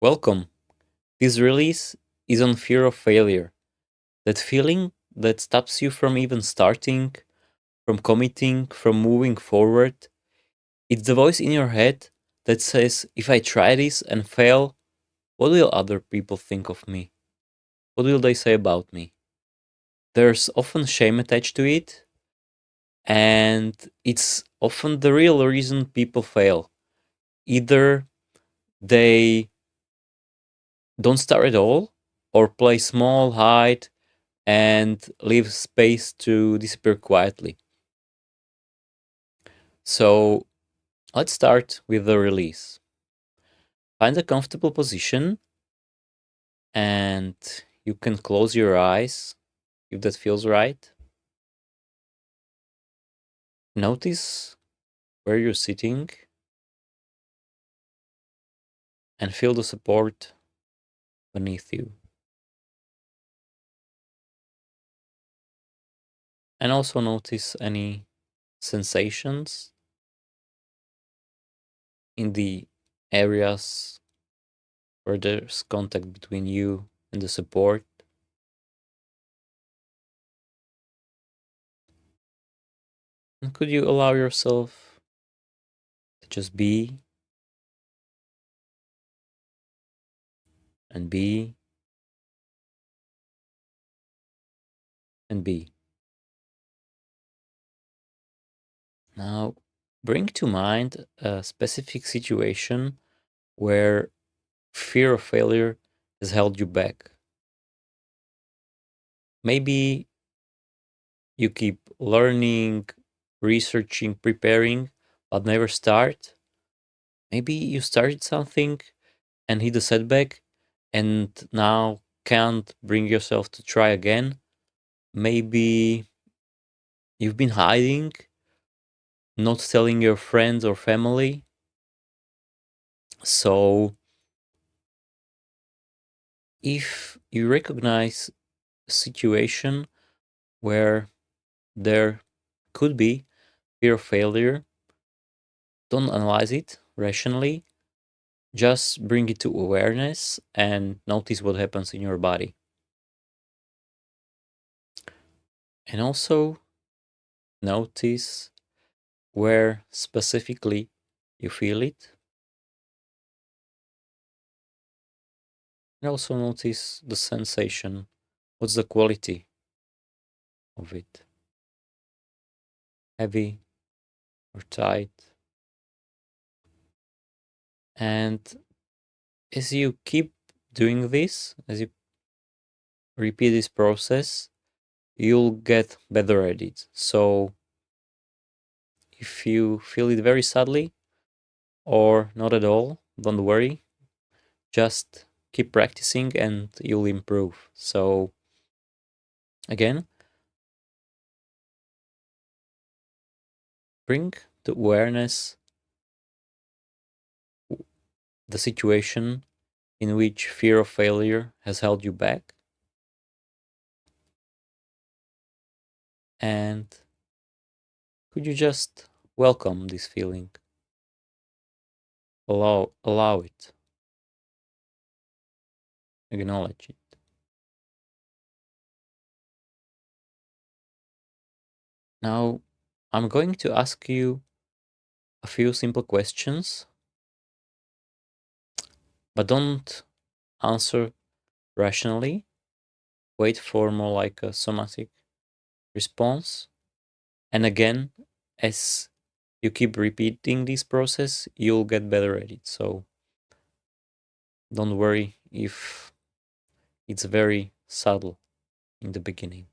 Welcome. This release is on fear of failure. That feeling that stops you from even starting, from committing, from moving forward. It's the voice in your head that says, if I try this and fail, what will other people think of me? What will they say about me? There's often shame attached to it, and it's often the real reason people fail. Either they don't start at all, or play small, hide, and leave space to disappear quietly. So let's start with the release. Find a comfortable position and you can close your eyes if that feels right. Notice where you're sitting and feel the support beneath you. And also notice any sensations in the areas where there's contact between you and the support. And could you allow yourself to just be and be and be? Now, bring to mind a specific situation where fear of failure has held you back. Maybe you keep learning, researching, preparing, but never start. Maybe you started something and hit a setback and now can't bring yourself to try again. Maybe you've been hiding, not telling your friends or family. So, if you recognize a situation where there could be fear of failure, don't analyze it rationally, just bring it to awareness and notice what happens in your body. And also notice where specifically you feel it. And also notice the sensation. What's the quality of it? Heavy or tight? And as you keep doing this, as you repeat this process, you'll get better at it. So if you feel it very sadly or not at all, don't worry. Just keep practicing and you'll improve. So again, bring the awareness the situation in which fear of failure has held you back and could you just welcome this feeling, allow it, acknowledge it. Now I'm going to ask you a few simple questions, but don't answer rationally. Wait for more like a somatic response. And again, as you keep repeating this process, you'll get better at it. So don't worry if it's very subtle in the beginning.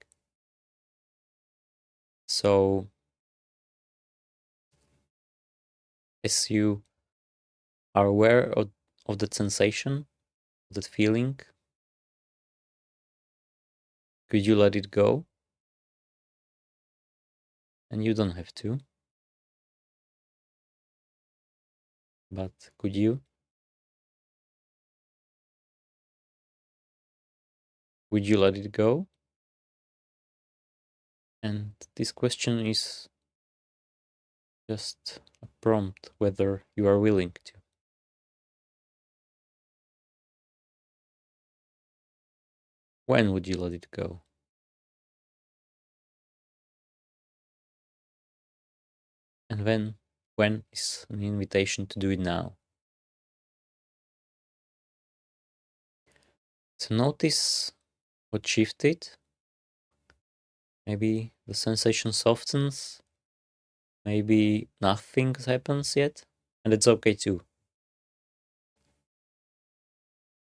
So as you are aware of that sensation, that feeling, could you let it go? And you don't have to, but could you? Would you let it go? And this question is just a prompt whether you are willing to. When would you let it go? And when is an invitation to do it now? So notice what shifted. Maybe the sensation softens. Maybe nothing happens yet. And it's okay too.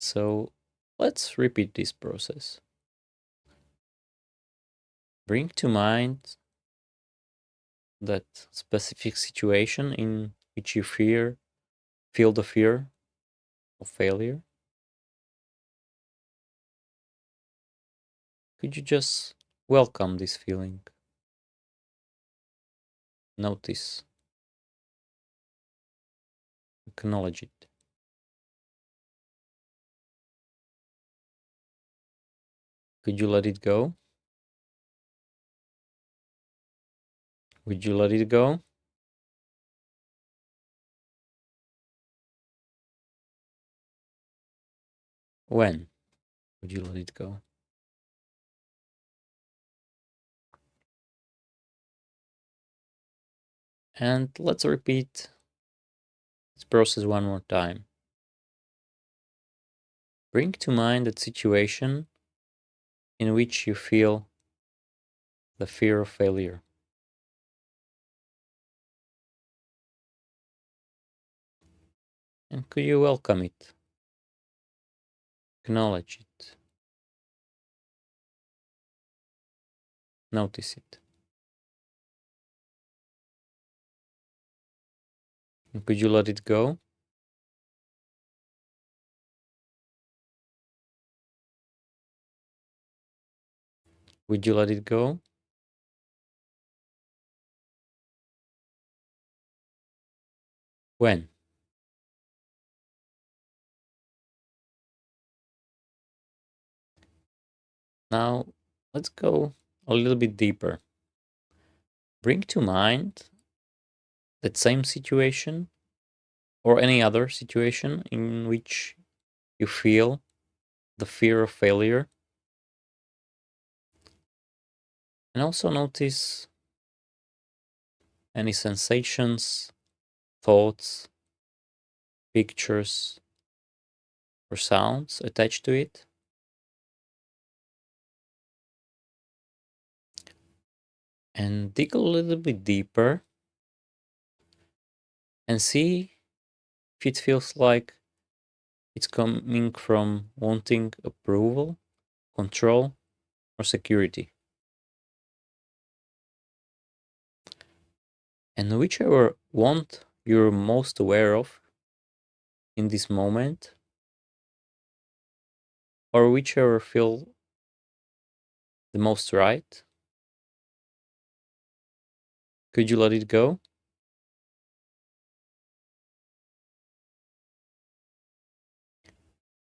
So let's repeat this process. Bring to mind that specific situation in which you feel the fear of failure. Could you just welcome this feeling? Notice, acknowledge it. Could you let it go? Would you let it go? When would you let it go? And let's repeat this process one more time. Bring to mind that situation in which you feel the fear of failure. And could you welcome it? Acknowledge it. Notice it. And could you let it go? Would you let it go? When? Now, let's go a little bit deeper. Bring to mind that same situation or any other situation in which you feel the fear of failure. And also notice any sensations, thoughts, pictures, or sounds attached to it. And dig a little bit deeper and see if it feels like it's coming from wanting approval, control, or security. And whichever want you're most aware of in this moment, or whichever feel the most right, could you let it go?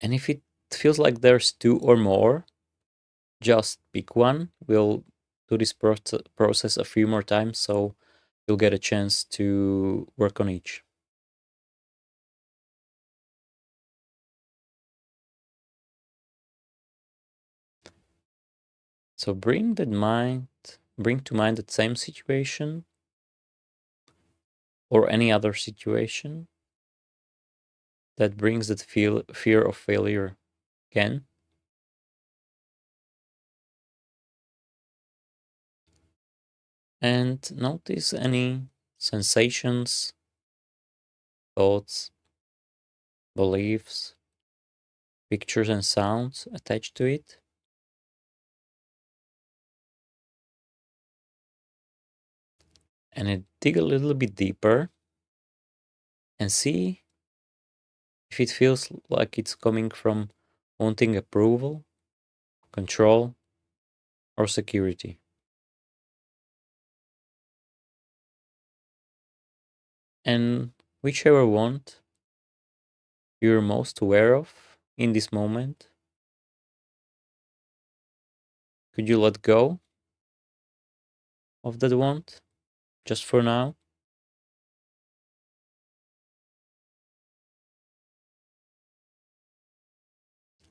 And if it feels like there's two or more, just pick one. We'll do this process a few more times so you'll get a chance to work on each. So bring to mind that same situation or any other situation that brings that fear of failure again. And notice any sensations, thoughts, beliefs, pictures, and sounds attached to it. And dig a little bit deeper and see if it feels like it's coming from wanting approval, control, or security. And whichever want you're most aware of in this moment, could you let go of that want just for now?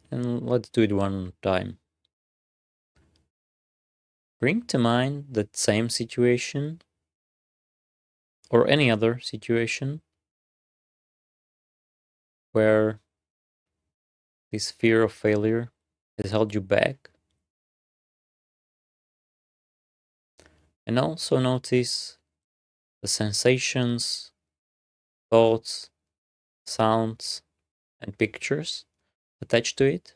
And let's do it one time. Bring to mind that same situation or any other situation where this fear of failure has held you back. And also notice the sensations, thoughts, sounds, and pictures attached to it.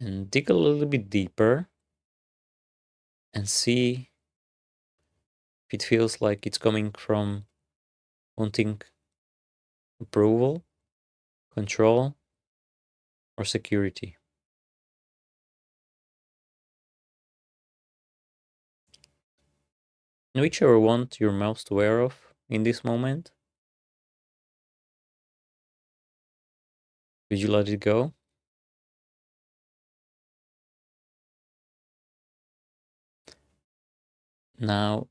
And dig a little bit deeper and see if it feels like it's coming from wanting approval, control, or security. And whichever one you're most aware of in this moment, would you let it go? Now,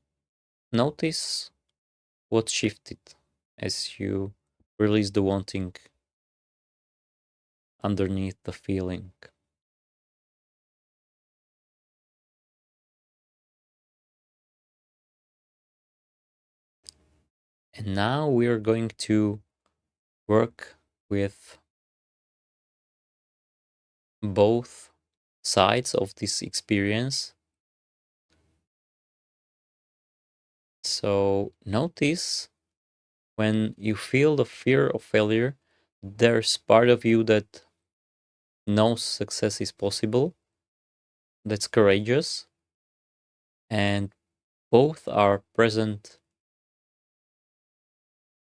notice what shifted as you release the wanting underneath the feeling. And now we are going to work with both sides of this experience. So notice when you feel the fear of failure, there's part of you that knows success is possible, that's courageous, and both are present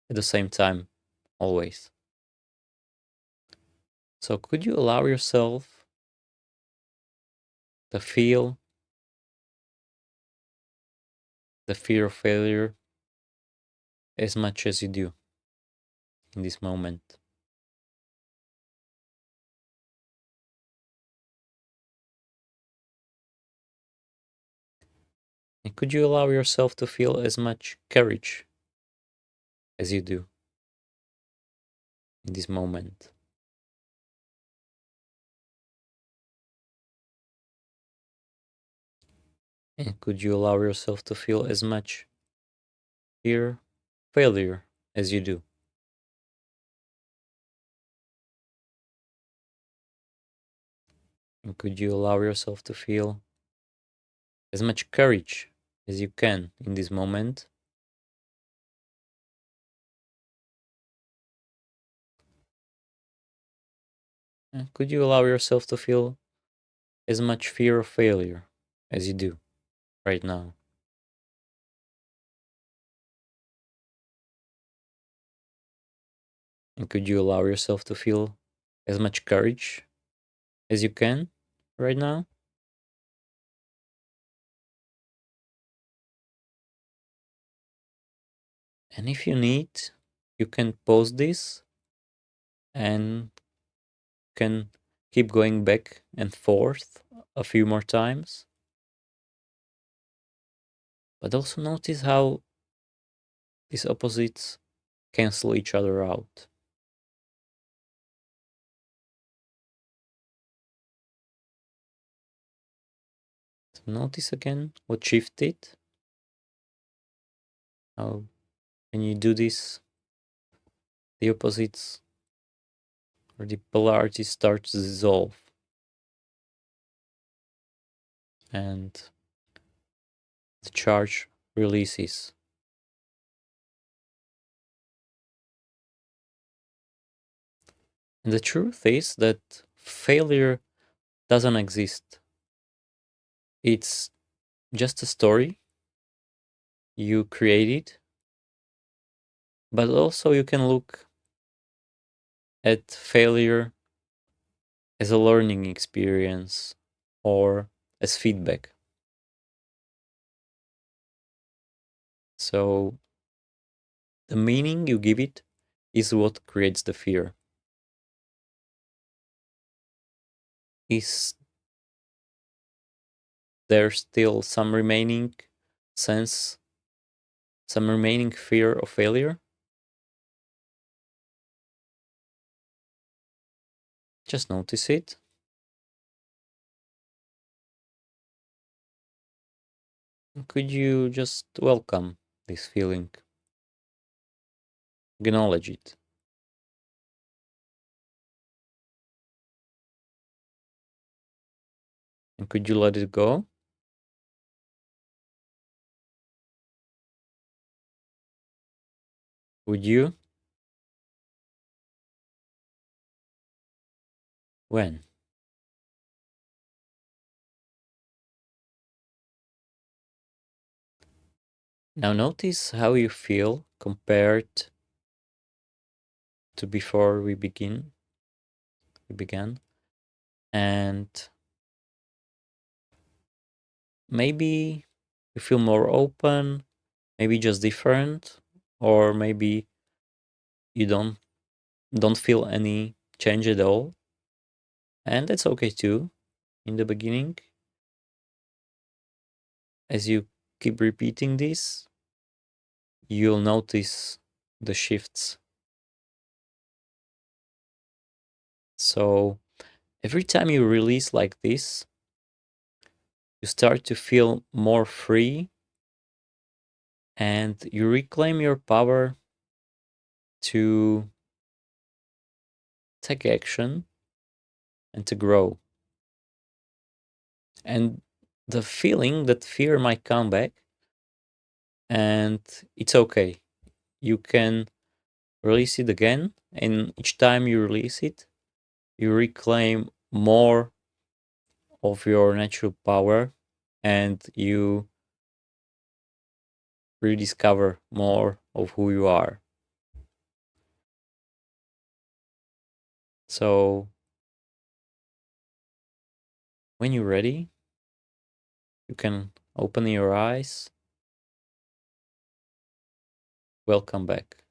at the same time, always. So could you allow yourself to feel the fear of failure as much as you do in this moment? And could you allow yourself to feel as much courage as you do in this moment? And could you allow yourself to feel as much fear, failure as you do? And could you allow yourself to feel as much courage as you can in this moment? And could you allow yourself to feel as much fear of failure as you do right now? And could you allow yourself to feel as much courage as you can right now? And if you need, you can pause this and can keep going back and forth a few more times. But also notice how these opposites cancel each other out. So notice again what shifted, how when you do this, the opposites or the polarity starts to dissolve and the charge releases. And the truth is that failure doesn't exist. It's just a story you created, but also you can look at failure as a learning experience or as feedback. So the meaning you give it is what creates the fear. Is there still some remaining sense, some remaining fear of failure? Just notice it Could you just welcome this feeling, acknowledge it, and could you let it go? Would you? When? Now notice how you feel compared to before we began, and maybe you feel more open, maybe just different, or maybe you don't feel any change at all, and that's okay too. In the beginning, as you keep repeating this, you'll notice the shifts. So every time you release like this, you start to feel more free and you reclaim your power to take action and to grow. And the feeling that fear might come back, and it's okay. You can release it again, and each time you release it, you reclaim more of your natural power and you rediscover more of who you are. So, when you're ready, you can open your eyes. Welcome back.